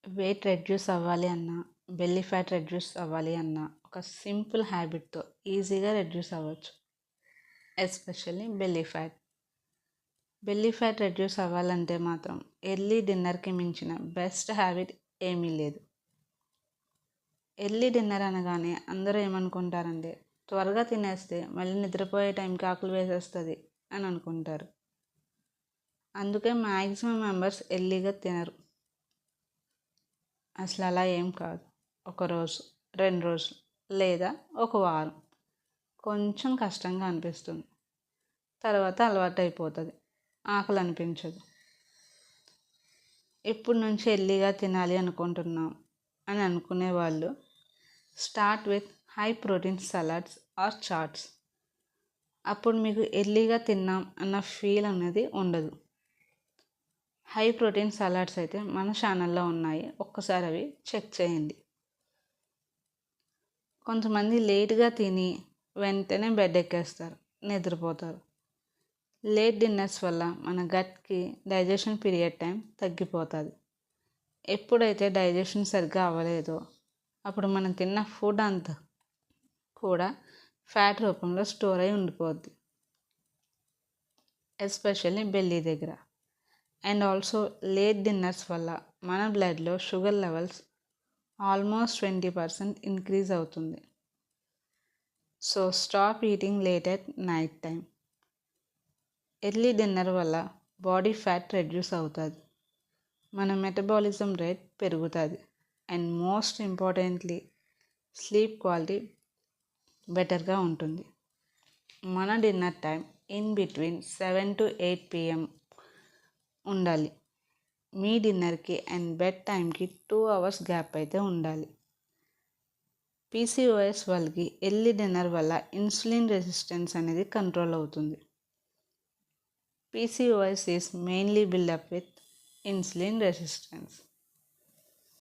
Weight reduce అవ్వాలి అన్నా, belly fat reduce అవ్వాలి అన్నా ఒక సింపుల్ హ్యాబిట్తో ఈజీగా రెడ్యూస్ అవ్వచ్చు. Especially belly fat. Belly fat reduce అవ్వాలంటే మాత్రం ఎర్లీ డిన్నర్కి మించిన బెస్ట్ హ్యాబిట్ ఏమీ లేదు. ఎర్లీ డిన్నర్ అనగానే అందరూ ఏమనుకుంటారంటే త్వరగా తినేస్తే మళ్ళీ నిద్రపోయే టైంకి ఆకలి వేసేస్తుంది అని అనుకుంటారు. అందుకే మ్యాక్సిమం మెంబర్స్ ఎర్లీగా తినరు. అసలు అలా ఏం కాదు. ఒకరోజు, 2 రోజులు లేదా ఒక వారం కొంచెం కష్టంగా అనిపిస్తుంది. తర్వాత అలవాటు అయిపోతుంది, ఆకలి అనిపించదు. ఇప్పుడు నుంచి ఎర్లీగా తినాలి అనుకుంటున్నాం అని అనుకునే వాళ్ళు start with high protein salads or chaats. అప్పుడు మీకు ఎర్లీగా తిన్నాం అన్న ఫీల్ అనేది ఉండదు. హై ప్రోటీన్ సలాడ్స్ అయితే మన ఛానల్లో ఉన్నాయి, ఒక్కసారి అవి చెక్ చేయండి. కొంతమంది లేట్గా తిని వెంటనే బెడ్ ఎక్కేస్తారు, నిద్రపోతారు. లేట్ డిన్నర్స్ వల్ల మన గట్కి డైజెషన్ పీరియడ్ టైం తగ్గిపోతుంది. ఎప్పుడైతే డైజెషన్ సరిగ్గా అవ్వలేదో అప్పుడు మనం తిన్న ఫుడ్ అంతా కూడా ఫ్యాట్ రూపంలో స్టోర్ అయి ఉండిపోద్ది, ఎస్పెషల్లీ బెల్లీ దగ్గర. అండ్ ఆల్సో లేట్ డిన్నర్స్ వల్ల మన బ్లడ్లో షుగర్ లెవెల్స్ ఆల్మోస్ట్ 20% ఇంక్రీజ్ అవుతుంది. So stop eating late at night time. Early dinner వల్ల బాడీ ఫ్యాట్ రెడ్యూస్ అవుతుంది, మన మెటబాలిజం రేట్ పెరుగుతుంది, and most importantly sleep quality బెటర్గా ఉంటుంది. మన dinner time in between 7 to 8 PM ఉండాలి. మీ డిన్నర్కి అండ్ బెడ్ టైంకి 2 hours గ్యాప్ అయితే ఉండాలి. పీసీఓఎస్ వాళ్ళకి ఎర్లీ డిన్నర్ వల్ల ఇన్సులిన్ రెసిస్టెన్స్ అనేది కంట్రోల్ అవుతుంది. PCOS is mainly build up with insulin resistance.